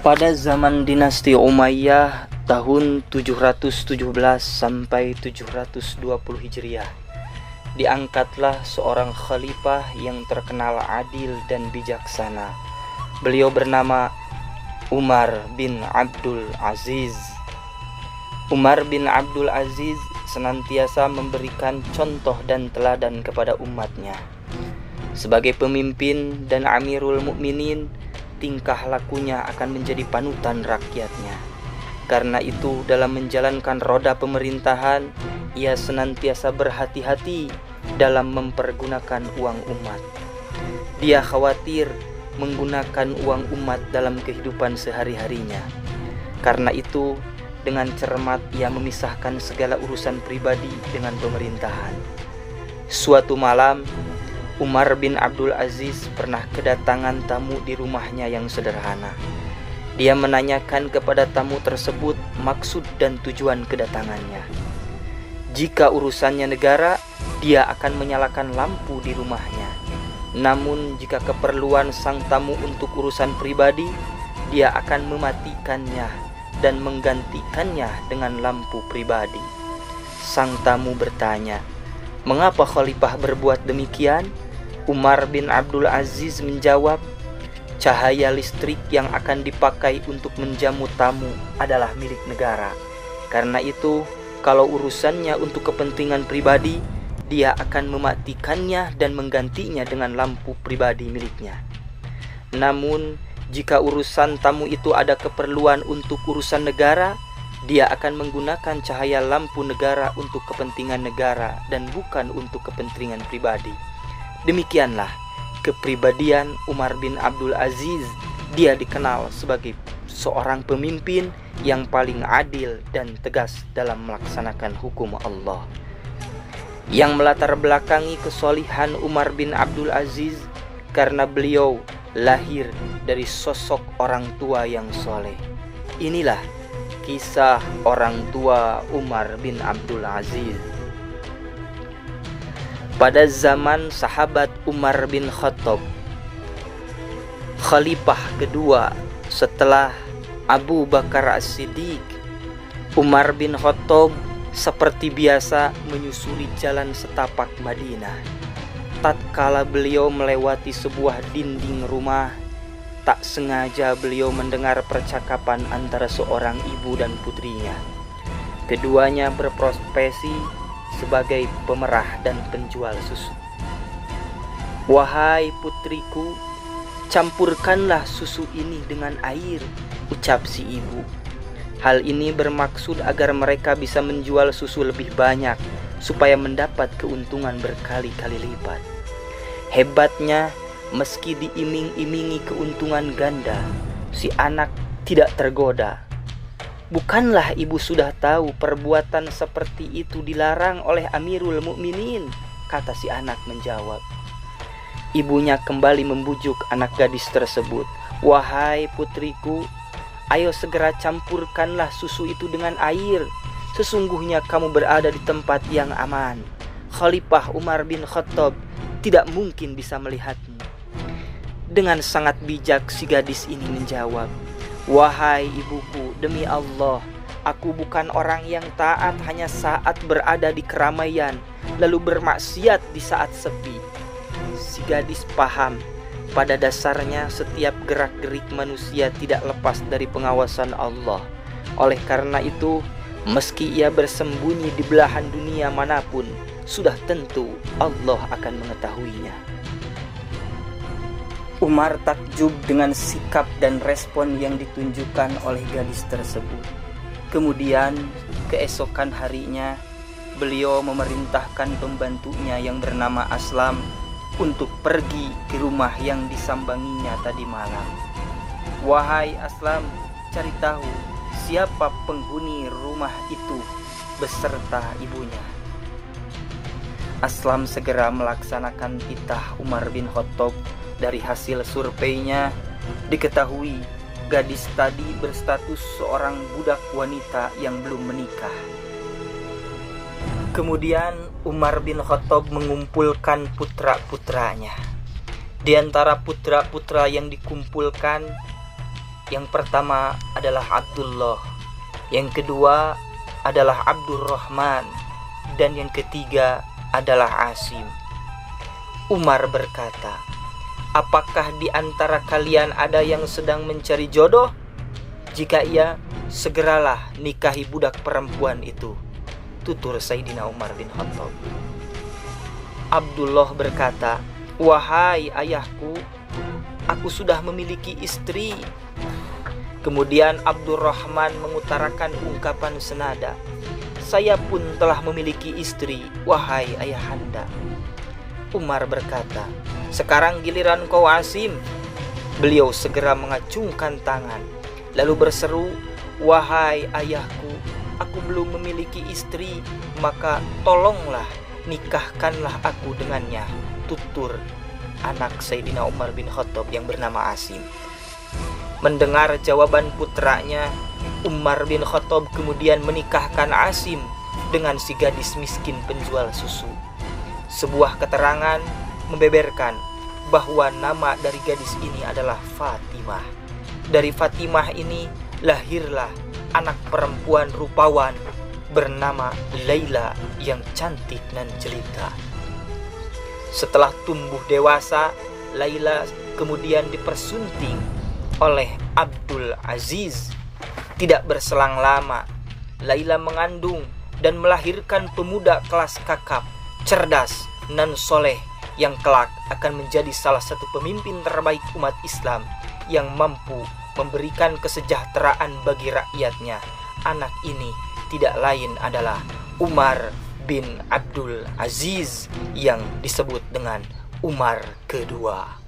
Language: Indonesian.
Pada zaman dinasti Umayyah tahun 717 sampai 720 Hijriah, diangkatlah seorang khalifah yang terkenal adil dan bijaksana. Beliau bernama Umar bin Abdul Aziz. Umar bin Abdul Aziz senantiasa memberikan contoh dan teladan kepada umatnya. Sebagai pemimpin dan Amirul Mukminin, tingkah lakunya akan menjadi panutan rakyatnya. Karena itu, dalam menjalankan roda pemerintahan, ia senantiasa berhati-hati dalam mempergunakan uang umat. Dia khawatir menggunakan uang umat dalam kehidupan sehari-harinya. Karena itu, dengan cermat ia memisahkan segala urusan pribadi dengan pemerintahan. Suatu malam, Umar bin Abdul Aziz pernah kedatangan tamu di rumahnya yang sederhana. Dia menanyakan kepada tamu tersebut maksud dan tujuan kedatangannya. Jika urusannya negara, dia akan menyalakan lampu di rumahnya. Namun jika keperluan sang tamu untuk urusan pribadi, dia akan mematikannya dan menggantikannya dengan lampu pribadi. Sang tamu bertanya, "Mengapa Khalifah berbuat demikian?" Umar bin Abdul Aziz menjawab, "Cahaya listrik yang akan dipakai untuk menjamu tamu adalah milik negara. Karena itu, kalau urusannya untuk kepentingan pribadi, dia akan mematikannya dan menggantinya dengan lampu pribadi miliknya. Namun, jika urusan tamu itu ada keperluan untuk urusan negara, dia akan menggunakan cahaya lampu negara untuk kepentingan negara dan bukan untuk kepentingan pribadi." Demikianlah kepribadian Umar bin Abdul Aziz. Dia dikenal sebagai seorang pemimpin yang paling adil dan tegas dalam melaksanakan hukum Allah. Yang melatar belakangi kesolihan Umar bin Abdul Aziz karena beliau lahir dari sosok orang tua yang soleh. Inilah kisah orang tua Umar bin Abdul Aziz. Pada zaman sahabat Umar bin Khattab, khalifah kedua setelah Abu Bakar As-Siddiq, Umar bin Khattab seperti biasa menyusuri jalan setapak Madinah. Tatkala beliau melewati sebuah dinding rumah, tak sengaja beliau mendengar percakapan antara seorang ibu dan putrinya. Keduanya berprofesi sebagai pemerah dan penjual susu. "Wahai putriku, campurkanlah susu ini dengan air," ucap si ibu. Hal ini bermaksud agar mereka bisa menjual susu lebih banyak supaya mendapat keuntungan berkali-kali lipat. Hebatnya, meski diiming-imingi keuntungan ganda, si anak tidak tergoda. "Bukanlah ibu sudah tahu perbuatan seperti itu dilarang oleh Amirul Mukminin?" kata si anak menjawab. Ibunya kembali membujuk anak gadis tersebut. "Wahai putriku, ayo segera campurkanlah susu itu dengan air. Sesungguhnya kamu berada di tempat yang aman. Khalifah Umar bin Khattab tidak mungkin bisa melihatmu." Dengan sangat bijak si gadis ini menjawab, "Wahai ibuku, demi Allah, aku bukan orang yang taat hanya saat berada di keramaian, lalu bermaksiat di saat sepi." Si gadis paham, pada dasarnya setiap gerak-gerik manusia tidak lepas dari pengawasan Allah. Oleh karena itu, meski ia bersembunyi di belahan dunia manapun, sudah tentu Allah akan mengetahuinya. Umar takjub dengan sikap dan respon yang ditunjukkan oleh gadis tersebut. Kemudian, keesokan harinya, beliau memerintahkan pembantunya yang bernama Aslam untuk pergi ke rumah yang disambanginya tadi malam. "Wahai Aslam, cari tahu siapa penghuni rumah itu beserta ibunya." Aslam segera melaksanakan titah Umar bin Khattab. Dari hasil surveinya, diketahui gadis tadi berstatus seorang budak wanita yang belum menikah. Kemudian Umar bin Khattab mengumpulkan putra-putranya. Di antara putra-putra yang dikumpulkan Yang pertama adalah Abdullah, yang kedua adalah Abdurrahman, dan yang ketiga adalah Asim. Umar berkata, apakah di antara kalian ada yang sedang mencari jodoh? Jika iya, segeralah nikahi budak perempuan itu, tutur Sayyidina Umar bin Khattab. Abdullah berkata, wahai ayahku, aku sudah memiliki istri. Kemudian Abdurrahman mengutarakan ungkapan senada, saya pun telah memiliki istri, wahai ayahanda. Umar berkata, sekarang giliran kau Asim. Beliau segera mengacungkan tangan, lalu berseru, wahai ayahku, aku belum memiliki istri, maka tolonglah nikahkanlah aku dengannya, tutur anak Sayyidina Umar bin Khattab yang bernama Asim. Mendengar jawaban putranya, Umar bin Khattab kemudian menikahkan Asim dengan si gadis miskin penjual susu. Sebuah keterangan membeberkan bahwa nama dari gadis ini adalah Fatimah. Dari Fatimah ini lahirlah anak perempuan rupawan bernama Laila yang cantik dan jelita. Setelah tumbuh dewasa, Laila kemudian dipersunting oleh Abdul Aziz. Tidak berselang lama, Laila mengandung dan melahirkan pemuda kelas kakap, cerdas dan soleh yang kelak akan menjadi salah satu pemimpin terbaik umat Islam yang mampu memberikan kesejahteraan bagi rakyatnya. Anak ini tidak lain adalah Umar bin Abdul Aziz yang disebut dengan Umar kedua.